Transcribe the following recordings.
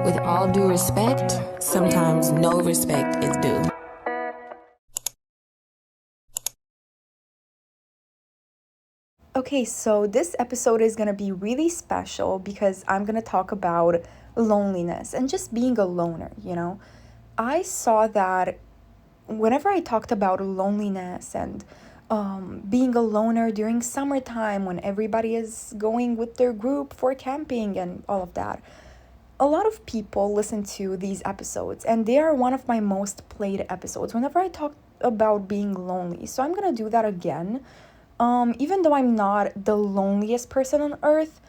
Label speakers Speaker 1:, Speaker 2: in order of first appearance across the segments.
Speaker 1: With all due respect, sometimes no respect is due.
Speaker 2: Okay, so this episode is gonna be really special because I'm gonna talk about loneliness and just being a loner. I saw that whenever I talked about loneliness and being a loner during summertime when everybody is going with their group for camping and all of that, a lot of people listen to these episodes and they are one of my most played episodes whenever I talk about being lonely. So I'm gonna do that again. Even though I'm not the loneliest person on earth,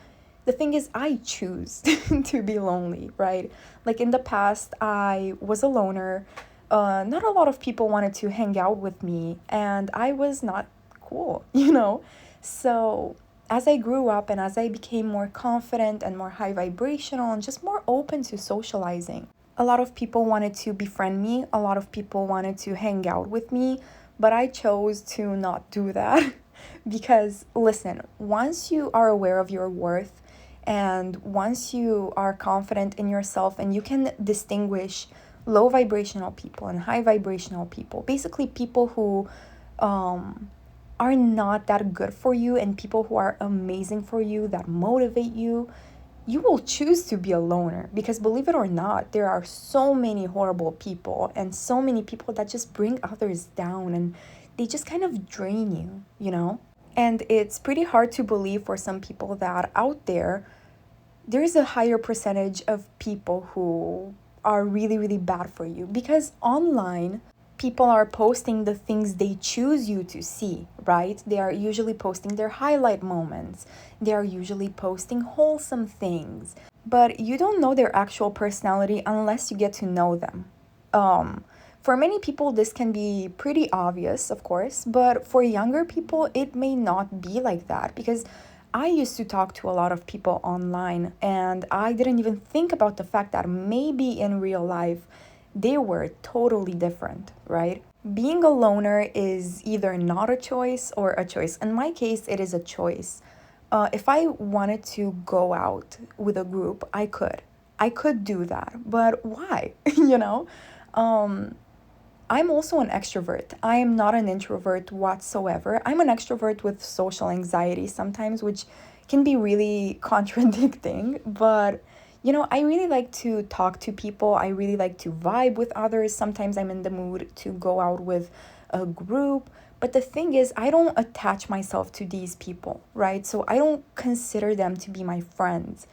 Speaker 2: the thing is, I choose to be lonely, right? Like in the past, I was a loner. Not a lot of people wanted to hang out with me, and I was not cool. So as I grew up and as I became more confident and more high vibrational and just more open to socializing, a lot of people wanted to befriend me, a lot of people wanted to hang out with me, but I chose to not do that. Because listen, once you are aware of your worth and once you are confident in yourself and you can distinguish low vibrational people and high vibrational people, basically people who um, are not that good for you and people who are amazing for you, that motivate you, you will choose to be a loner because believe it or not, there are so many horrible people and so many people that just bring others down and they just kind of drain you. And it's pretty hard to believe for some people that out there is a higher percentage of people who are really, really bad for you because online, people are posting the things they choose you to see, right? They are usually posting their highlight moments, they are usually posting wholesome things, but you don't know their actual personality unless you get to know them. Um, for many people, this can be pretty obvious, of course, but for younger people, it may not be like that because I used to talk to a lot of people online and I didn't even think about the fact that maybe in real life they were totally different, right? Being a loner is either not a choice or a choice. In my case, it is a choice. If I wanted to go out with a group, I could. I could do that. But why? you know? Um, I'm also an extrovert. I am not an introvert whatsoever. I'm an extrovert with social anxiety sometimes, which can be really contradicting. But, I really like to talk to people. I really like to vibe with others. Sometimes I'm in the mood to go out with a group. But the thing is, I don't attach myself to these people, right? So I don't consider them to be my friends.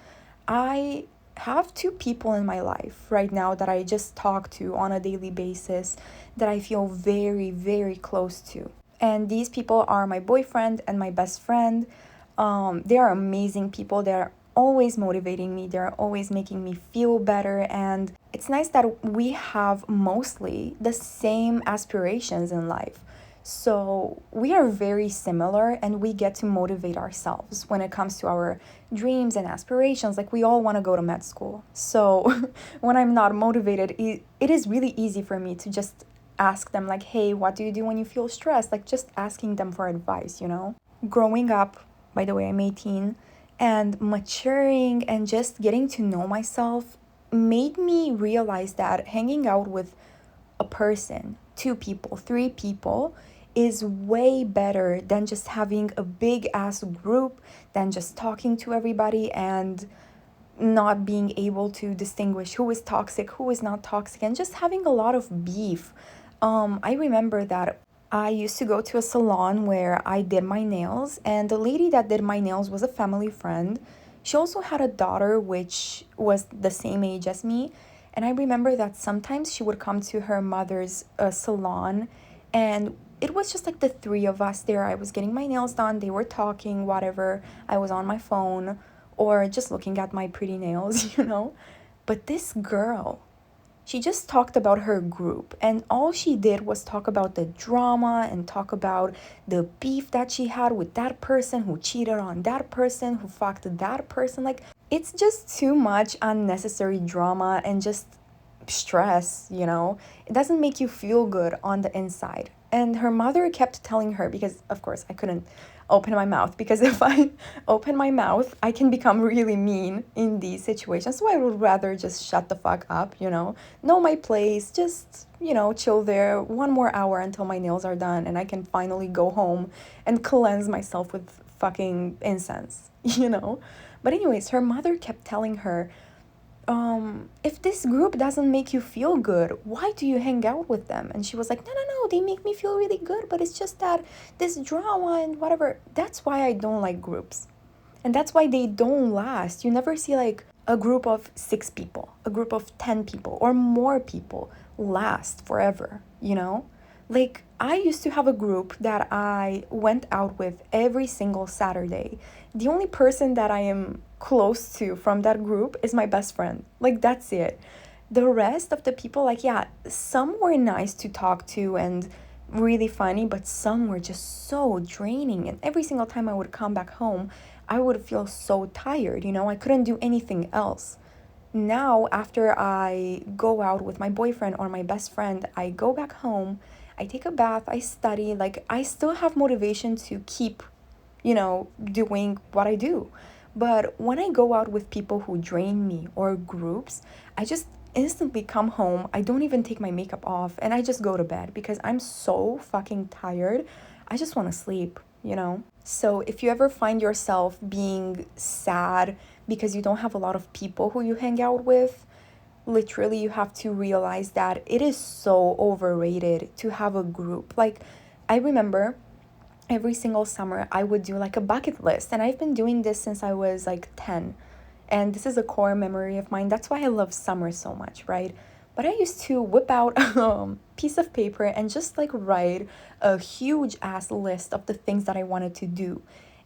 Speaker 2: I have two people in my life right now that I just talk to on a daily basis that I feel very, very close to. And these people are my boyfriend and my best friend. They are amazing people. They're always motivating me, they're always making me feel better. And it's nice that we have mostly the same aspirations in life. So we are very similar and we get to motivate ourselves when it comes to our dreams and aspirations. Like we all want to go to med school. So when I'm not motivated, it is really easy for me to just ask them like, hey, what do you do when you feel stressed? Like just asking them for advice. Growing up, by the way, I'm 18, and maturing and just getting to know myself made me realize that hanging out with a person, two people, three people is way better than just having a big ass group, than just talking to everybody and not being able to distinguish who is toxic, who is not toxic, and just having a lot of beef. I remember that I used to go to a salon where I did my nails, and the lady that did my nails was a family friend. She also had a daughter, which was the same age as me. And I remember that sometimes she would come to her mother's salon, and it was just like the three of us there. I was getting my nails done, they were talking, whatever. I was on my phone or just looking at my pretty nails. But this girl, she just talked about her group, and all she did was talk about the drama and talk about the beef that she had with that person who cheated on that person, who fucked that person. Like, it's just too much unnecessary drama and just stress. It doesn't make you feel good on the inside. And her mother kept telling her, because of course I couldn't open my mouth, because if I open my mouth, I can become really mean in these situations. So I would rather just shut the fuck up, know my place, just, chill there 1 more hour until my nails are done and I can finally go home and cleanse myself with fucking incense, But anyways, her mother kept telling her, if this group doesn't make you feel good, why do you hang out with them? And she was like, no, they make me feel really good, but it's just that this drama and whatever. That's why I don't like groups. And that's why they don't last. You never see like a group of 6 people, a group of 10 people, or more people last forever, Like, I used to have a group that I went out with every single Saturday. The only person that I am close to from that group is my best friend. Like, that's it. The rest of the people, like, yeah, some were nice to talk to and really funny, but some were just so draining. And every single time I would come back home, I would feel so tired, I couldn't do anything else. Now, after I go out with my boyfriend or my best friend, I go back home, I take a bath, I study, like, I still have motivation to keep, doing what I do. But when I go out with people who drain me or groups, I just instantly come home. I don't even take my makeup off and I just go to bed because I'm so fucking tired. I just want to sleep. So if you ever find yourself being sad because you don't have a lot of people who you hang out with, literally you have to realize that it is so overrated to have a group. Like, I remember every single summer I would do like a bucket list, and I've been doing this since I was like 10, and this is a core memory of mine. That's why I love summer so much, right? But I used to whip out a piece of paper and just like write a huge ass list of the things that I wanted to do.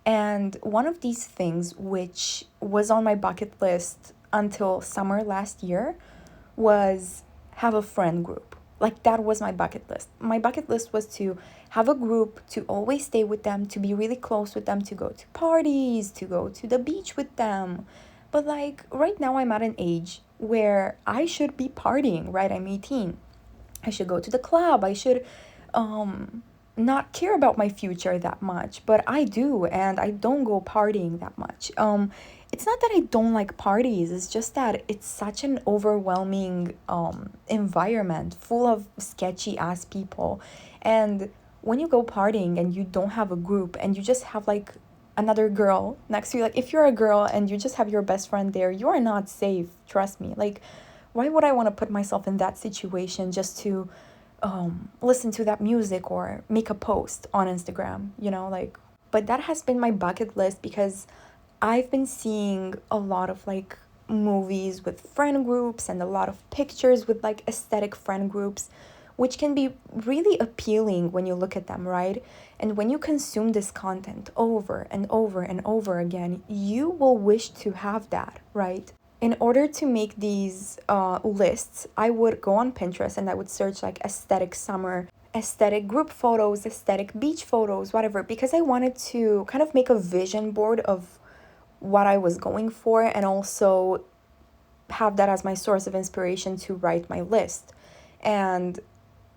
Speaker 2: And one of these things, which was on my bucket list until summer last year, was have a friend group. Like, that was my bucket list. My bucket list was to have a group, to always stay with them, to be really close with them, to go to parties, to go to the beach with them. But like, right now I'm at an age where I should be partying, right? I'm 18. I should go to the club. I should not care about my future that much, but I do, and I don't go partying that much. It's not that I don't like parties, it's just that it's such an overwhelming environment full of sketchy ass people. And when you go partying and you don't have a group and you just have like another girl next to you, like, if you're a girl and you just have your best friend there, you are not safe, trust me. Like, why would I want to put myself in that situation just to listen to that music or make a post on Instagram, like. But that has been my bucket list because I've been seeing a lot of like movies with friend groups and a lot of pictures with like aesthetic friend groups, which can be really appealing when you look at them, right? And when you consume this content over and over and over again, you will wish to have that, right? In order to make these lists, I would go on Pinterest and I would search like aesthetic summer, aesthetic group photos, aesthetic beach photos, whatever, because I wanted to kind of make a vision board of what I was going for and also have that as my source of inspiration to write my list. And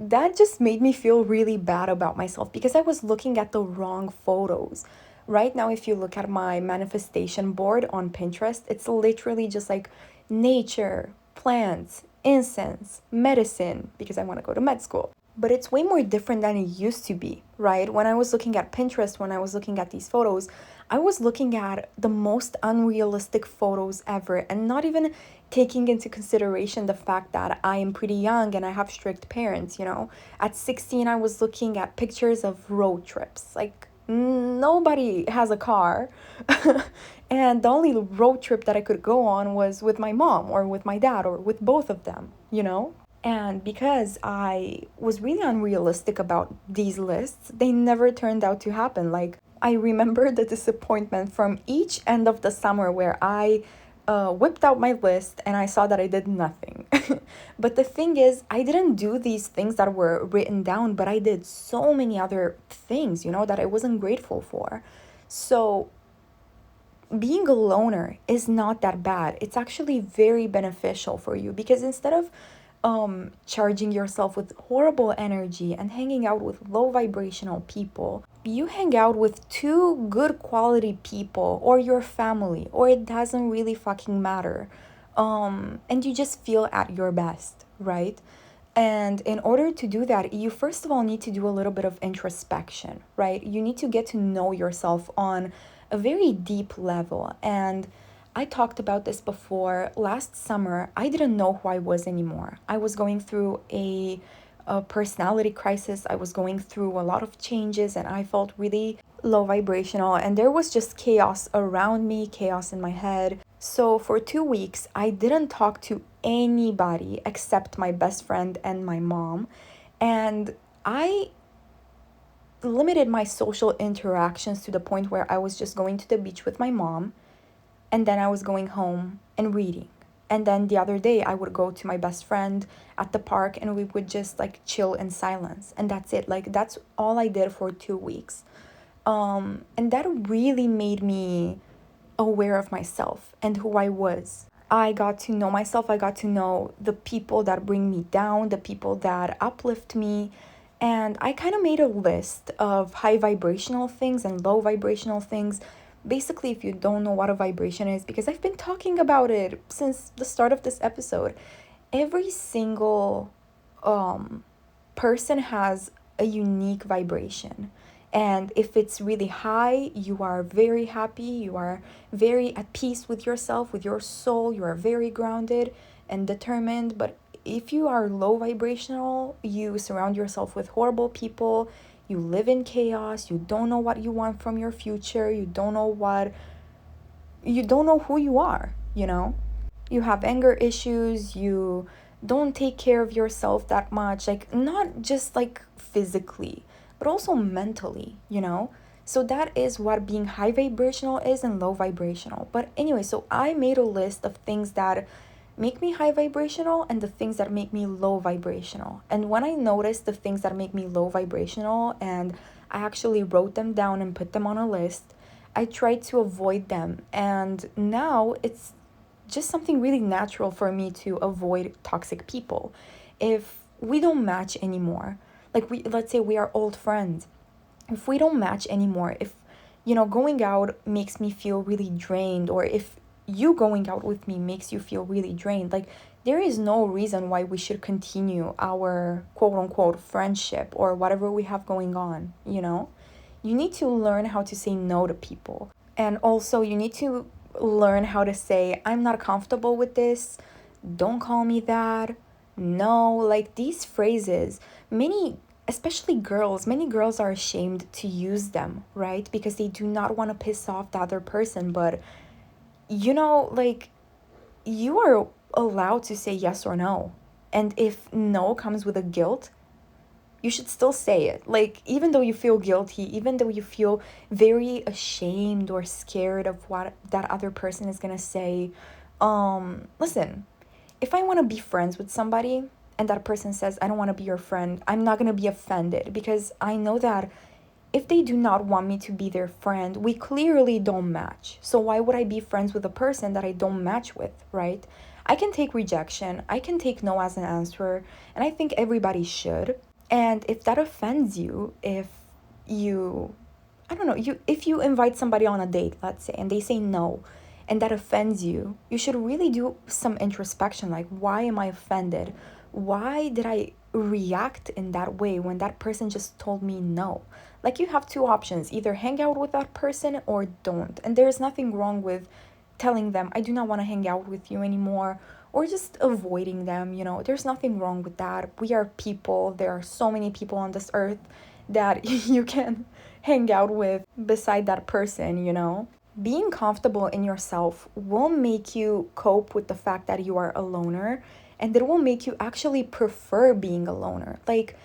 Speaker 2: that just made me feel really bad about myself because I was looking at the wrong photos. Right now, if you look at my manifestation board on Pinterest, it's literally just like nature, plants, incense, medicine, because I want to go to med school. But it's way more different than it used to be, right? When I was looking at Pinterest, when I was looking at these photos, I was looking at the most unrealistic photos ever and not even taking into consideration the fact that I am pretty young and I have strict parents, At 16, I was looking at pictures of road trips. Like, nobody has a car. And the only road trip that I could go on was with my mom or with my dad or with both of them. And because I was really unrealistic about these lists, they never turned out to happen. Like, I remember the disappointment from each end of the summer where I whipped out my list and I saw that I did nothing. But the thing is, I didn't do these things that were written down, but I did so many other things, that I wasn't grateful for. So being a loner is not that bad. It's actually very beneficial for you because instead of charging yourself with horrible energy and hanging out with low vibrational people, you hang out with two good quality people or your family, or it doesn't really fucking matter, and you just feel at your best, right? And in order to do that, you first of all need to do a little bit of introspection, right? You need to get to know yourself on a very deep level. And I talked about this before. Last summer, I didn't know who I was anymore. I was going through a personality crisis. I was going through a lot of changes and I felt really low vibrational. And there was just chaos around me, chaos in my head. So for 2 weeks, I didn't talk to anybody except my best friend and my mom. And I limited my social interactions to the point where I was just going to the beach with my mom, and then I was going home and reading. And then the other day, I would go to my best friend at the park and we would just like chill in silence. And that's it. Like, that's all I did for 2 weeks. And that really made me aware of myself and who I was. I got to know myself. I got to know the people that bring me down, the people that uplift me. And I kind of made a list of high vibrational things and low vibrational things. Basically, if you don't know what a vibration is, because I've been talking about it since the start of this episode, every single person has a unique vibration. And if it's really high, you are very happy, you are very at peace with yourself, with your soul, you are very grounded and determined. But if you are low vibrational, you surround yourself with horrible people, you live in chaos, you don't know what you want from your future, you don't know who you are, you know? You have anger issues, you don't take care of yourself that much, like not just like physically, but also mentally, you know? So that is what being high vibrational is and low vibrational. But anyway, so I made a list of things that make me high vibrational and the things that make me low vibrational. And when I noticed the things that make me low vibrational and I actually wrote them down and put them on a list, I tried to avoid them. And now it's just something really natural for me to avoid toxic people. If we don't match anymore, like let's say we are old friends, if we don't match anymore, if going out makes me feel really drained, or if you going out with me makes you feel really drained, like there is no reason why we should continue our quote unquote friendship or whatever we have going on, You need to learn how to say no to people. And also you need to learn how to say, I'm not comfortable with this, don't call me that, no, like these phrases, especially many girls are ashamed to use them, right? Because they do not want to piss off the other person. But like, you are allowed to say yes or no. And if no comes with a guilt, you should still say it. Like, even though you feel guilty, even though you feel very ashamed or scared of what that other person is gonna say, listen, if I want to be friends with somebody and that person says, I don't want to be your friend, I'm not gonna be offended, because I know that if they do not want me to be their friend, we clearly don't match. So why would I be friends with a person that I don't match with, right? I can take rejection, I can take no as an answer, and I think everybody should. And if that offends you, if you, I don't know, if you invite somebody on a date, let's say, and they say no, and that offends you, you should really do some introspection. Like, why am I offended? Why did I react in that way when that person just told me no? Like, you have two options: either hang out with that person or don't. And there's nothing wrong with telling them, I do not want to hang out with you anymore, or just avoiding them. There's nothing wrong with that. We are people. There are so many people on this earth that you can hang out with beside that person. Being comfortable in yourself will make you cope with the fact that you are a loner, and it will make you actually prefer being a loner. Like,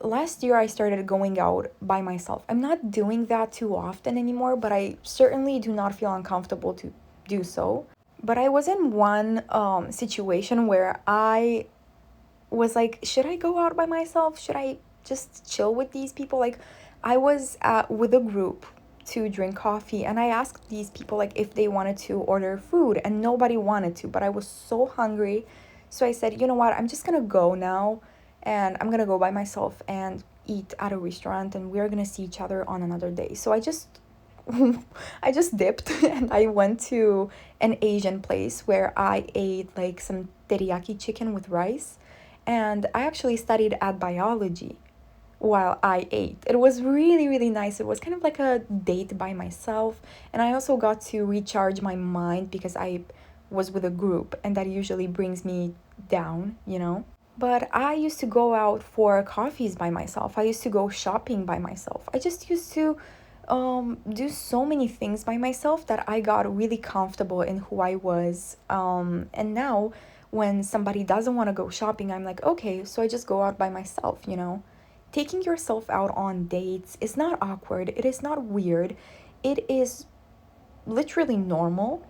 Speaker 2: last year I started going out by myself. I'm not doing that too often anymore, but I certainly do not feel uncomfortable to do so. But I was in one situation where I was like, should I go out by myself? Should I just chill with these people? Like, I was with a group to drink coffee, and I asked these people like if they wanted to order food, and nobody wanted to, but I was so hungry. So I said, you know what, I'm just gonna go now, and I'm gonna go by myself. And eat at a restaurant and we're gonna see each other on another day. So I just I just dipped and I went to an Asian place where I ate like some teriyaki chicken with rice. And I actually studied at biology while I ate. It was really, really nice. It was kind of like a date by myself. And I also got to recharge my mind because I was with a group, and that usually brings me down, you know? But I used to go out for coffees by myself. I used to go shopping by myself. I just used to do so many things by myself that I got really comfortable in who I was. And now, when somebody doesn't want to go shopping, I'm like, okay, so I just go out by myself, you know? Taking yourself out on dates is not awkward, it is not weird, it is literally normal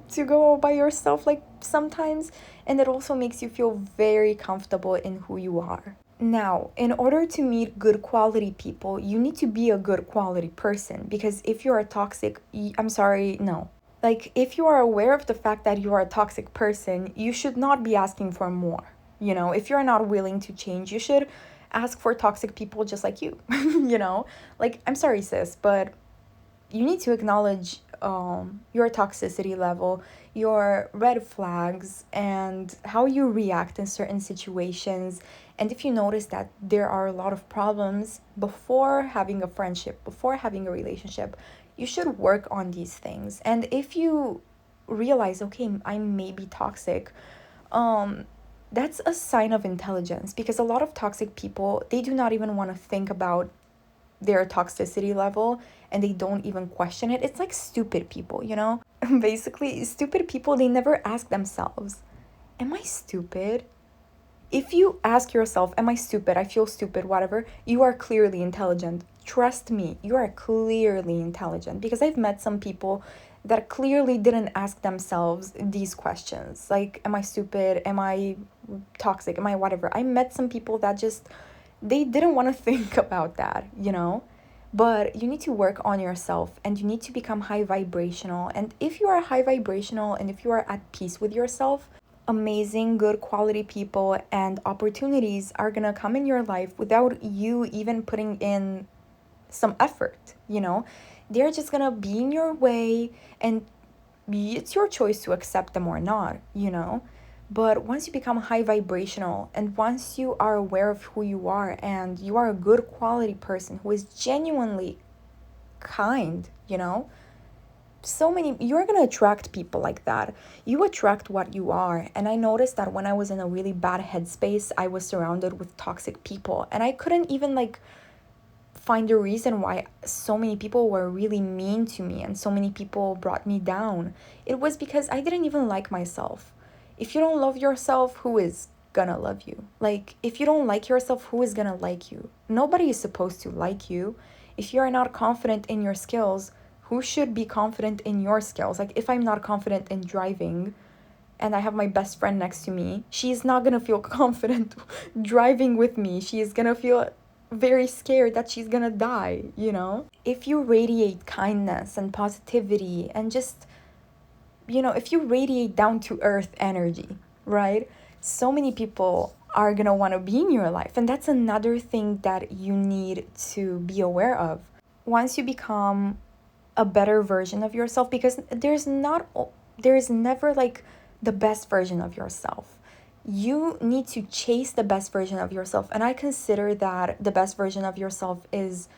Speaker 2: to go by yourself like sometimes, and it also makes you feel very comfortable in who you are. Now, in order to meet good quality people, you need to be a good quality person, because if you're a toxic, I'm sorry, no. Like, if you are aware of the fact that you are a toxic person, you should not be asking for more. You know, if you're not willing to change, you should ask for toxic people just like you, you know? Like, I'm sorry, sis, but you need to acknowledge your toxicity level, your red flags, and how you react in certain situations. And if you notice that there are a lot of problems before having a friendship, before having a relationship, you should work on these things. And if you realize, okay, I may be toxic, um, that's a sign of intelligence, because a lot of toxic people, they do not even want to think about their toxicity level, and they don't even question it. It's like stupid people, you know? Basically, stupid people, they never ask themselves, am I stupid? If you ask yourself, am I stupid? I feel stupid, whatever, you are clearly intelligent. Trust me, you are clearly intelligent, because I've met some people that clearly didn't ask themselves these questions. Like, am I stupid? Am I toxic? Am I whatever? I met some people that just, they didn't want to think about that, you know? But you need to work on yourself, and you need to become high vibrational. And if you are high vibrational and if you are at peace with yourself, amazing, good quality people and opportunities are gonna come in your life without you even putting in some effort, you know? They're just gonna be in your way, and it's your choice to accept them or not, you know? But once you become high vibrational, and once you are aware of who you are, and you are a good quality person who is genuinely kind, you know, you're gonna attract people like that. You attract what you are. And I noticed that when I was in a really bad headspace, I was surrounded with toxic people, and I couldn't even like find a reason why so many people were really mean to me and so many people brought me down. It was because I didn't even like myself. If you don't love yourself, who is gonna love you? Like, if you don't like yourself, who is gonna like you? Nobody is supposed to like you. If you are not confident in your skills, who should be confident in your skills? Like, if I'm not confident in driving and I have my best friend next to me, she's not gonna feel confident driving with me. She is gonna feel very scared that she's gonna die, you know? If you radiate kindness and positivity and just, you know, if you radiate down to earth energy, right? So many people are gonna wanna be in your life. And that's another thing that you need to be aware of. Once you become a better version of yourself, because there's never like the best version of yourself. You need to chase the best version of yourself. And I consider that the best version of yourself is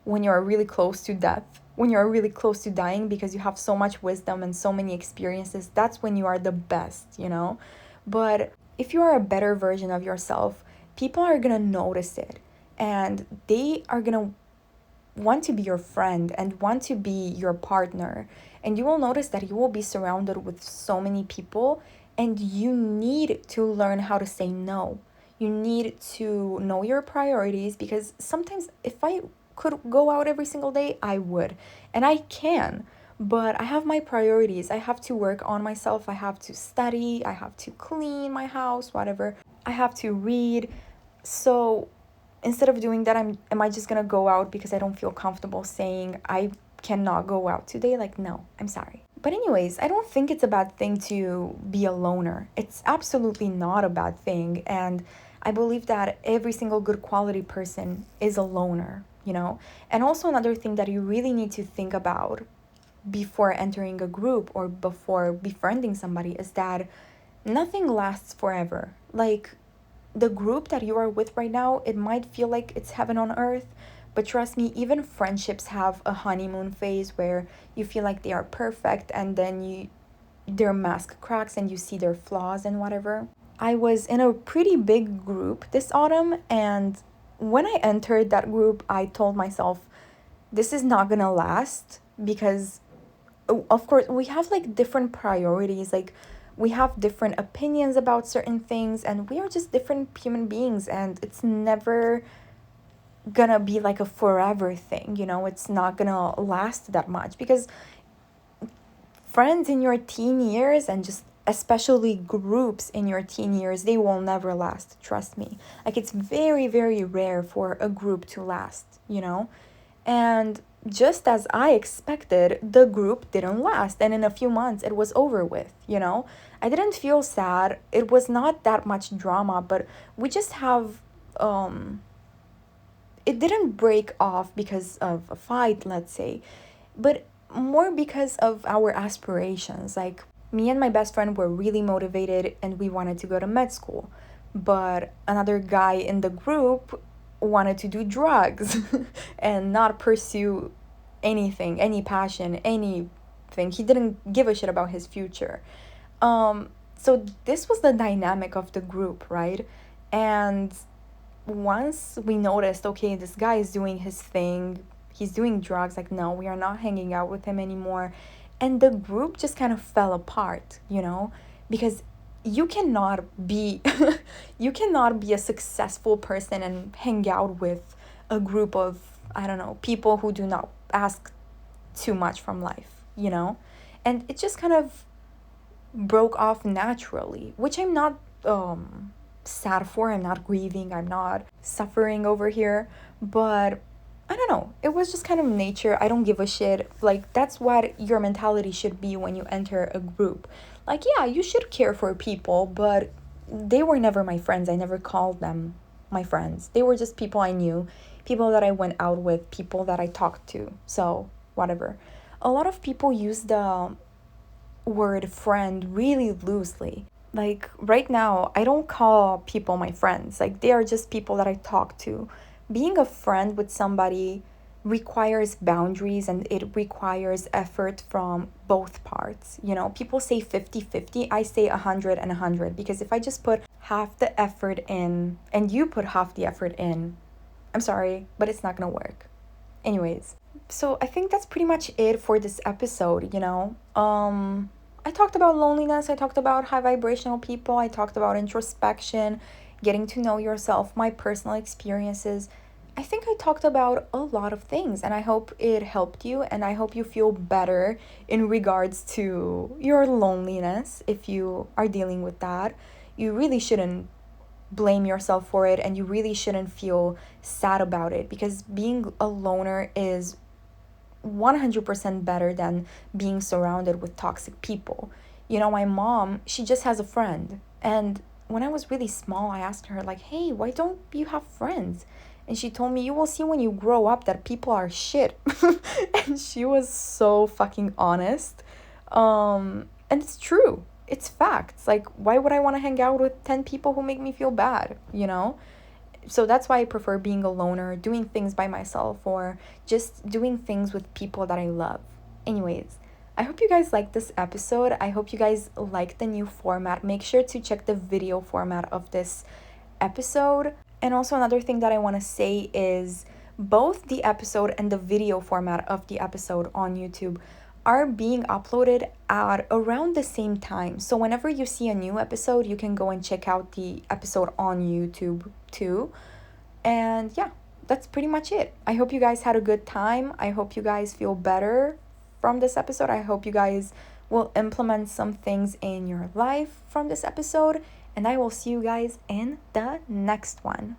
Speaker 2: when you're really close to death, when you're really close to dying, because you have so much wisdom and so many experiences. That's when you are the best, you know? But if you are a better version of yourself, people are gonna notice it, and they are gonna want to be your friend and want to be your partner. And you will notice that you will be surrounded with so many people, and you need to learn how to say no. You need to know your priorities, because sometimes if I could go out every single day, I would. And I can. But I have my priorities. I have to work on myself. I have to study. I have to clean my house, whatever. I have to read. So instead of doing that, am I just gonna go out because I don't feel comfortable saying I cannot go out today? Like, no, I'm sorry. But anyways, I don't think it's a bad thing to be a loner. It's absolutely not a bad thing. And I believe that every single good quality person is a loner, you know? And also, another thing that you really need to think about before entering a group or before befriending somebody is that nothing lasts forever. Like, the group that you are with right now, it might feel like it's heaven on earth, but trust me, even friendships have a honeymoon phase where you feel like they are perfect, and then their mask cracks and you see their flaws and whatever. I was in a pretty big group this autumn, and when I entered that group, I told myself, this is not gonna last because, of course, we have like different priorities. Like, we have different opinions about certain things, and we are just different human beings, and it's never gonna be like a forever thing, you know? It's not gonna last that much because friends in your teen years, and just especially groups in your teen years, they will never last, trust me. Like, it's very, very rare for a group to last, you know? And just as I expected, the group didn't last, and in a few months it was over with, you know? I didn't feel sad. It was not that much drama, but we just have it didn't break off because of a fight, let's say, but more because of our aspirations. Like, me and my best friend were really motivated and we wanted to go to med school, but another guy in the group wanted to do drugs and not pursue anything, any passion, anything. He didn't give a shit about his future. So this was the dynamic of the group, right? And once we noticed, okay, this guy is doing his thing, he's doing drugs, like, no, we are not hanging out with him anymore. And the group just kind of fell apart, you know, because you cannot be you cannot be a successful person and hang out with a group of, I don't know, people who do not ask too much from life, you know? And it just kind of broke off naturally, which I'm not sad for. I'm not grieving, I'm not suffering over here, but I don't know, it was just kind of nature. I don't give a shit. Like, that's what your mentality should be when you enter a group. Like, yeah, you should care for people, but they were never my friends. I never called them my friends. They were just people I knew, people that I went out with, people that I talked to. So whatever. A lot of people use the word friend really loosely. Like, right now, I don't call people my friends. Like, they are just people that I talk to. Being a friend with somebody requires boundaries, and it requires effort from both parts. You know, people say 50-50. I say 100 and 100, because if I just put half the effort in and you put half the effort in, I'm sorry, but it's not gonna work. Anyways, so I think that's pretty much it for this episode, you know? I talked about loneliness, I talked about high vibrational people, I talked about introspection, getting to know yourself, my personal experiences. I think I talked about a lot of things, and I hope it helped you, and I hope you feel better in regards to your loneliness. If you are dealing with that, you really shouldn't blame yourself for it, and you really shouldn't feel sad about it, because being a loner is 100% better than being surrounded with toxic people. You know, my mom, she just has a friend. And when I was really small, I asked her, like, hey, why don't you have friends? And she told me, you will see when you grow up that people are shit. And she was so fucking honest. And it's true. It's facts. Like, why would I want to hang out with 10 people who make me feel bad, you know? So that's why I prefer being a loner, doing things by myself, or just doing things with people that I love. Anyways, I hope you guys liked this episode. I hope you guys like the new format. Make sure to check the video format of this episode. And also, another thing that I want to say is both the episode and the video format of the episode on YouTube are being uploaded at around the same time. So whenever you see a new episode, you can go and check out the episode on YouTube too. And yeah, that's pretty much it. I hope you guys had a good time. I hope you guys feel better from this episode. I hope you guys will implement some things in your life from this episode. And I will see you guys in the next one.